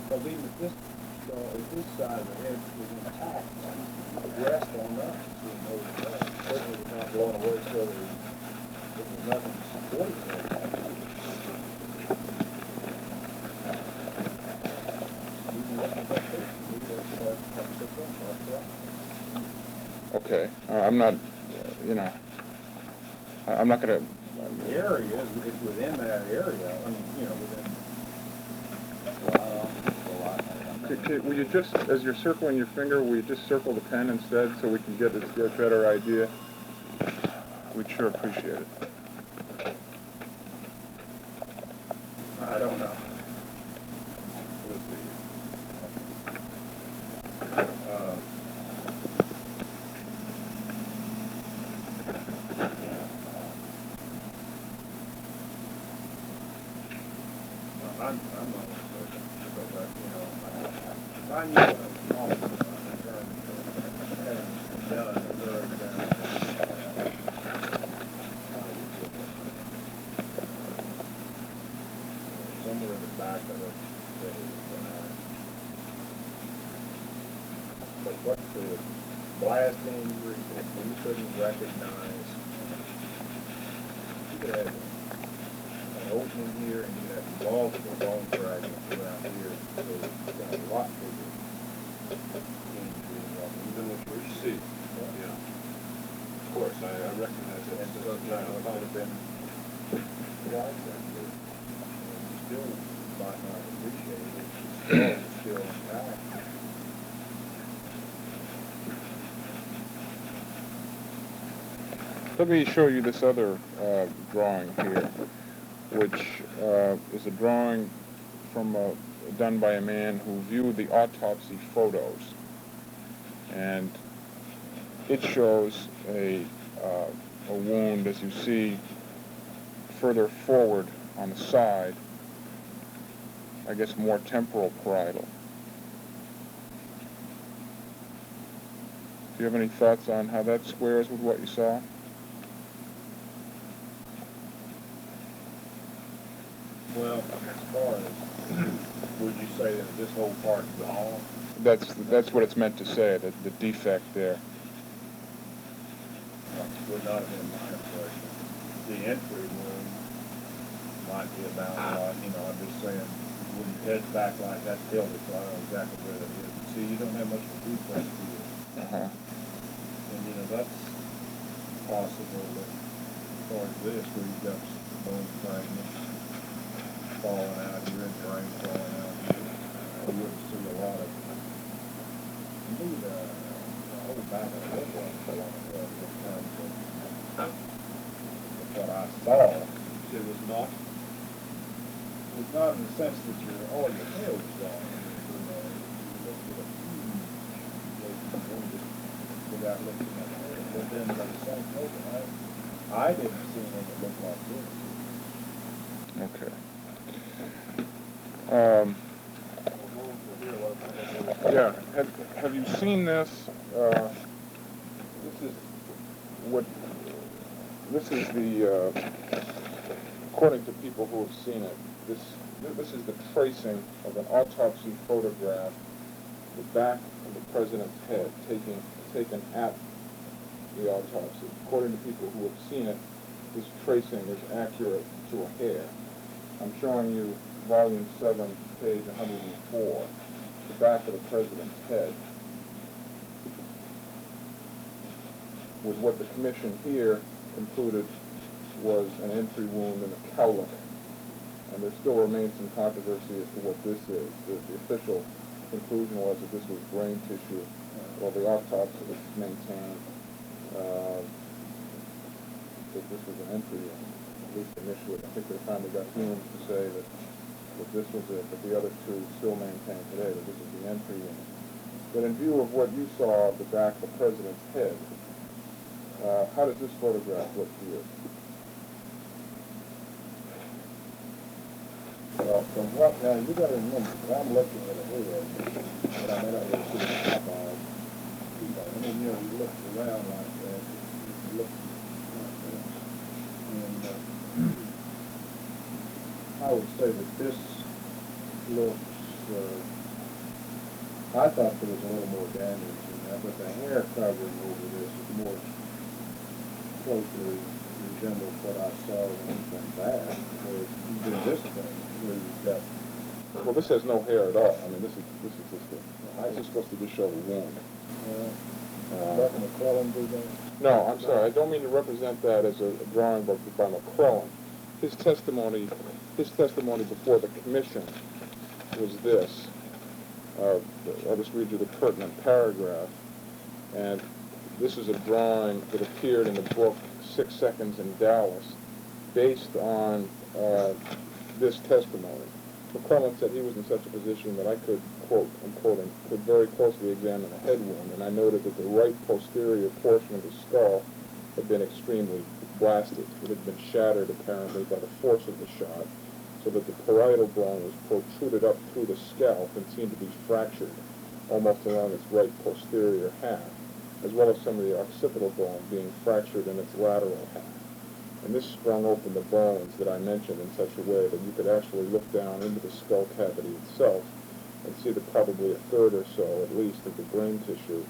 Because even if this side of the head was intact, the rest on us, so we know that certainly was not blown away, so there was nothing to support it. Okay, I'm not, you know, I'm not going to... The area is within that area, I mean, you know, within... Will you just, as you're circling your finger, will you just circle the pen instead so we can get a better idea? We'd sure appreciate it. I don't know. I'm not certain because I knew what I was talking about in terms of having done a very somewhere in the back of it, but what the blast injury that we couldn't recognize, you could have an opening here and you have multiple bone fragments around here, so it's got a lot bigger injury. Than what you see. Yeah. Of course, I recognize that. And so, you know, it might have been twice that big. And you still might not appreciate it. It's still intact. Let me show you this other drawing here, which is a drawing from done by a man who viewed the autopsy photos, and it shows a wound, as you see, further forward on the side, I guess more temporal parietal. Do you have any thoughts on how that squares with what you saw? Well, as far as, would you say that this whole part's gone? That's what it's meant to say, that the defect there. Would not have been my impression. The entry wound might be about, you know, I'm just saying, when your head's back like that, tilted, so I don't know exactly where that is. See, you don't have much of a reflex here. Uh-huh. And, you know, that's possible that as far as this, where you've got some bone fragments falling out here and brain falling out here, you wouldn't see a lot of, indeed, the whole back of the head was falling out in terms of what I saw. It was not. It's not in the sense that all your hair was gone. You know, you looked at a huge wounded without looking at the hair. But then by the same token, I didn't see anything that looked like this. Okay. Yeah. Have you seen this? This is the according to people who have seen it. This is the tracing of an autopsy photograph, the back of the president's head taken at the autopsy. According to people who have seen it, this tracing is accurate to a hair. I'm showing you volume 7, page 104, the back of the president's head, with what the commission here concluded was an entry wound in the cowlick. And there still remains some controversy as to what this is. The official conclusion was that this was brain tissue, while the autopsy was maintained that this was an entry wound, at least initially. I think they finally got humans to say that this was it, but the other two still maintain today that this is the entry wound. But in view of what you saw of the back of the president's head, how does this photograph look to you? Well, from what, now you got to remember, I'm looking at a head, but I may not really see the top of it. I mean, you know, you look around like that, you look like that, and I would say that this looks I thought there was a little more damage in that, but the hair covering over this is more closely resembles what I saw when he went bad, where you do this thing, where you've got. Well, this has no hair at all. I mean, this is just supposed to just show the wound. Nothing McClellan do that? No, I'm sorry. I don't mean to represent that as a drawing book by McClellan. His testimony before the commission was this. I'll just read you the pertinent paragraph. And this is a drawing that appeared in the book 6 Seconds in Dallas, based on this testimony. McClellan said he was in such a position that I could, quote, I'm quoting, could very closely examine a head wound, and I noted that the right posterior portion of the skull had been extremely blasted. It had been shattered, apparently, by the force of the shot, so that the parietal bone was protruded up through the scalp and seemed to be fractured almost along its right posterior half, as well as some of the occipital bone being fractured in its lateral half. And this sprung open the bones that I mentioned in such a way that you could actually look down into the skull cavity itself and see that probably a third or so, at least, of the brain tissue,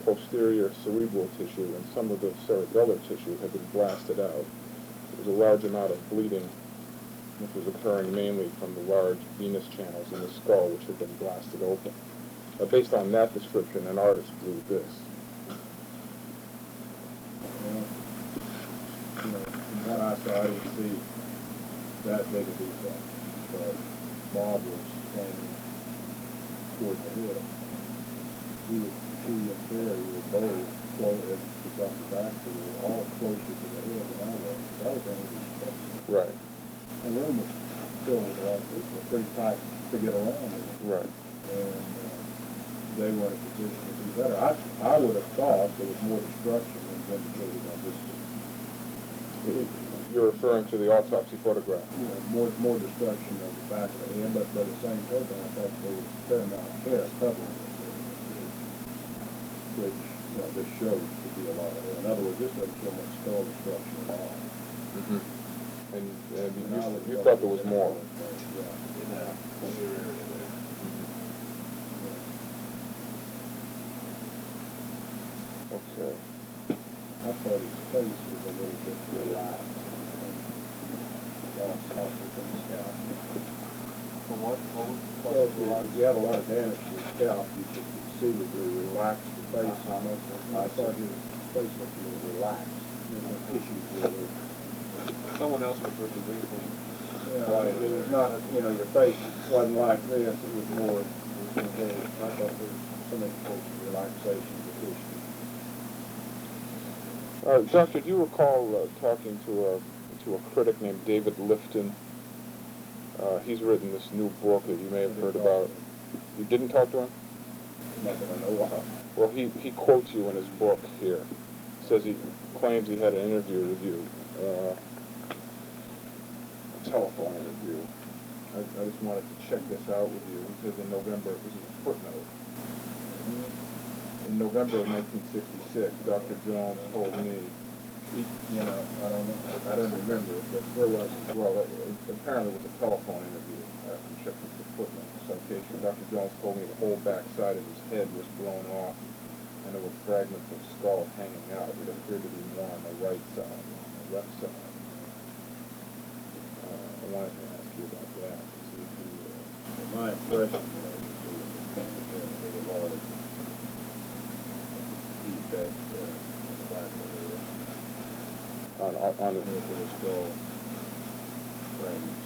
posterior cerebral tissue, and some of the cerebellar tissue had been blasted out. There was a large amount of bleeding, which was occurring mainly from the large venous channels in the skull, which had been blasted open. Based on that description, an artist drew this. You know, from what I saw, I didn't see that big a defect, but Bob was standing toward the head. He and Terry were both close, got the back, so they were all closer to the head than I was. That was only Right. the room was filled with a lot of people, pretty tight to get around it. Right. And they were in a position to do better. I would have thought there was more destruction than indicated on this. You're referring to the autopsy photograph. You know, more destruction on the back of the hand, but by the same token, I thought there was a fair amount of hair covering it, which, you know, this shows to be a lot of hair. In other words, this doesn't show much skull destruction at all. Mm-hmm. And you thought there was more. Yeah. Okay. I thought his face was a little bit relaxed. From what? Well, if you had a lot of damage to his scalp, you could conceivably relax the face. I thought his face looked a little relaxed. You know, tissues were a little. Someone else referred to these things. Yeah, it was not, you know, your face wasn't like this. It was more, I thought there was some indication of relaxation of the tissue. Doctor, do you recall talking to a critic named David Lifton? He's written this new book that you may have heard about. You didn't talk to him? Nothing I know of. Well, he quotes you in his book here. Says he claims he had an interview with you, a telephone interview. I just wanted to check this out with you. He says in November, this is a footnote. In November of 1966, Dr. Jones told me, You know, I don't remember it, but where was it? well, apparently it was a telephone interview. I'm checking the footnote citation. Dr. Jones told me the whole back side of his head was blown off, and there were fragments of skull hanging out. It appeared to be more on the right side than on the left side. I wanted to ask you about that. See if you, My impression was there was a lot of defect in the back of the head. on the, It skull fragments.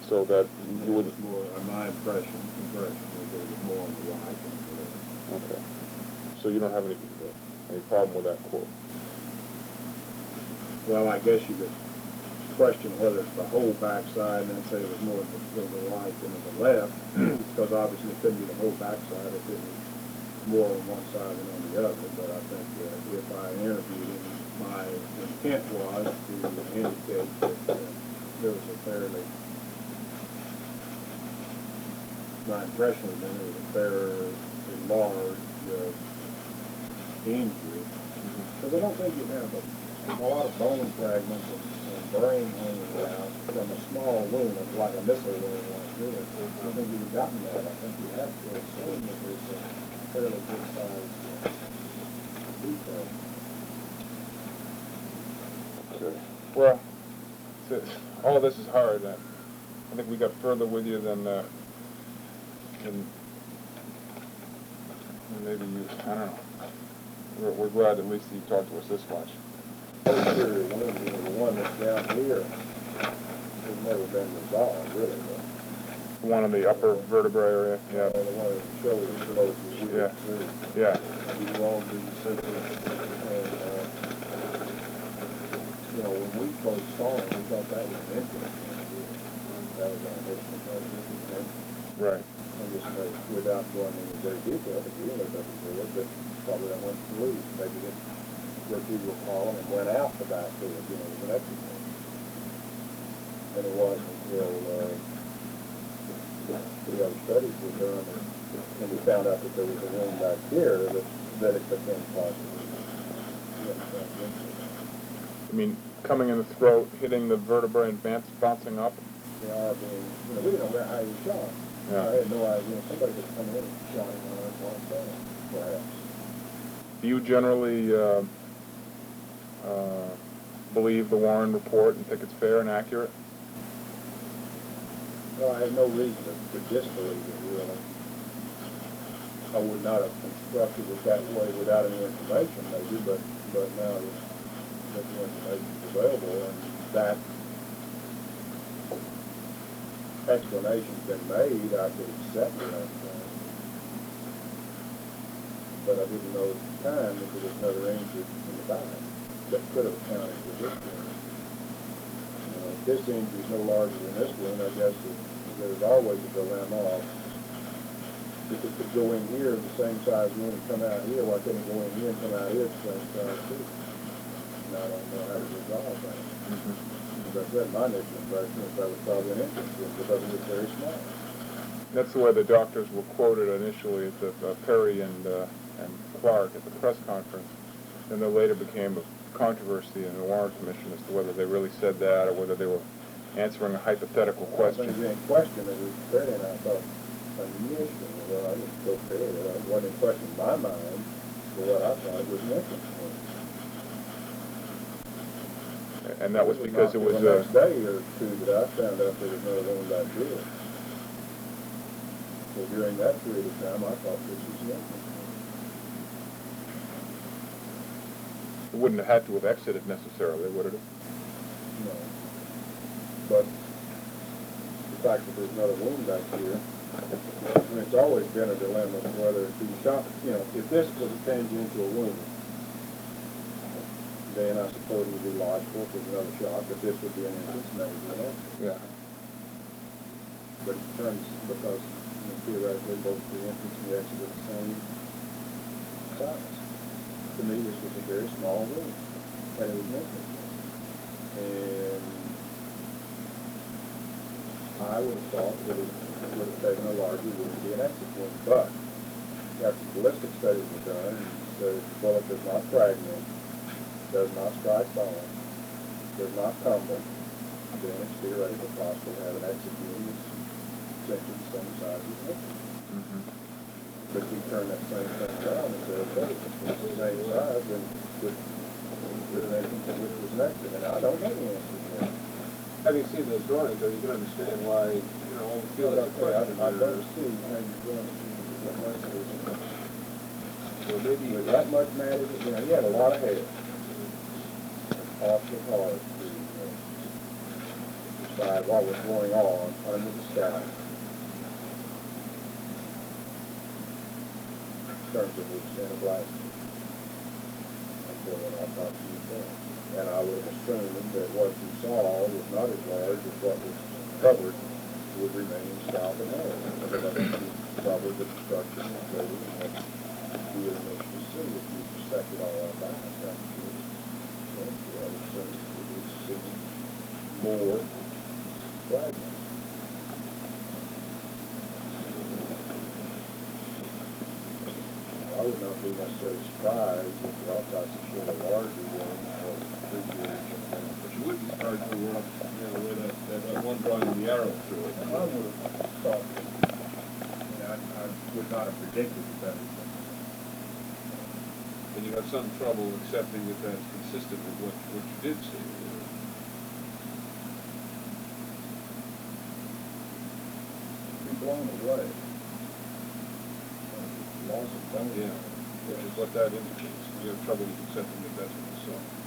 so that It you would. was more, my impression was there was more on the right than the left. Okay. So you don't have any problem with that quote? Well, I guess you could question whether it's the whole backside and then say it was more to the right than to the left, because obviously it couldn't be the whole backside if it was more on one side than on the other. But I think if I interviewed him, my intent was to indicate that there was a fairly, my impression was that there was a fairly large injury. Because I don't think you have a lot of bone fragments and brain hanging out from a small wound, like a missile wound like this. I don't think we've gotten that. I think we have to assume that there's a fairly good sized defect. Okay. Well, all of this is hard. I think we got further with you than maybe you. I don't know. We're glad at least you talked to us this much. Posterior wound, the one that's down here, has never been resolved, really. The one in the upper vertebrae area. Yeah. The one that shows closes. Yeah. Yeah. You all be sensitive. And, you know, when we first saw it, we thought that was an infant. That was our initial. Right. And just without going into very detail, but you looked up and said that probably that went to lose. Maybe the vertebral column and went out the back to it, you know, it was an exit. And it wasn't until the other studies were done and we found out that there was a wound back here that it became possible. I mean, coming in the throat, hitting the vertebrae and bouncing up? Yeah, we didn't know how he was shot. Yeah. I had no idea. Somebody could come in and shot him on one side, perhaps. Do you generally believe the Warren report and think it's fair and accurate? No, I have no reason to disbelieve it, really. I would not have constructed it that way without any information, maybe, but now that the information is available and that explanation's been made, I could accept it. But I didn't know at the time that there was another injury in the back that could have accounted for this wound. You know, if this injury is no larger than this wound, I guess there's always a dilemma of if it could go in here, the same size wound and come out here, why couldn't it go in here and come out here at the same size too? And I don't know how to resolve that. As I said, my initial impression is that was probably an entrance wound because it was very small. That's the way the doctors were quoted initially at the Perry and Clark at the press conference, and there later became a controversy in the Warren Commission as to whether they really said that or whether they were answering a hypothetical question. I think being questioned, it was Perry, and I thought, well, I didn't go Perry. I wasn't in question in my mind for what I thought was an entrance wound. And that was because it was the next day or two that I found out there was another wound back here. So during that period of time, I thought this was an entrance wound. it wouldn't have had to have exited necessarily, would it? No. But the fact that there's another wound back here, I mean, it's always been a dilemma whether it be shot, you know, if this was a tangential wound, then I suppose it would be logical if there's another shot, but this would be an entrance, maybe, you know? Yeah. But it turns, because you know, theoretically both the entrance and the exit are the same size. To me, this was a very small wound, and it was an entrance wound. And I would have thought that it would have taken a larger wound to be an exit wound, but after ballistic studies were done, the bullet does not fragment, does not strike bone, does not tumble, then it's theoretically possible to have an exit wound that's essentially the same size as an entrance. But we turn that same thing around and say, okay, if it's the same size, then with an entrance and which was an exit, and I don't know the answer to that. Having seen those drawings, though, you can understand why, you know, all the field I don't see how you're going to Well, maybe with that much matter, you know, he had a lot of hair off the cars to decide what was going on under the sky in terms of the extent of blasting until an autopsy was done. And I would assume that what you saw was not as large as what was covered would remain south and north. Because I think you probably the destruction was greater than what you would initially see if you dissected all our bodies afterwards. So I would assume that we would see more fragments. I would not be necessarily surprised if the autopsy showed a larger wound or 3 years and for you would be charged for work, with that one drawing the arrow through it. I would have thought that, I would not have predicted that was And you have some trouble accepting that that's consistent with what you did see. be blown away. Loss of tone. Yeah, which is what that indicates. You have trouble accepting that that's what you saw.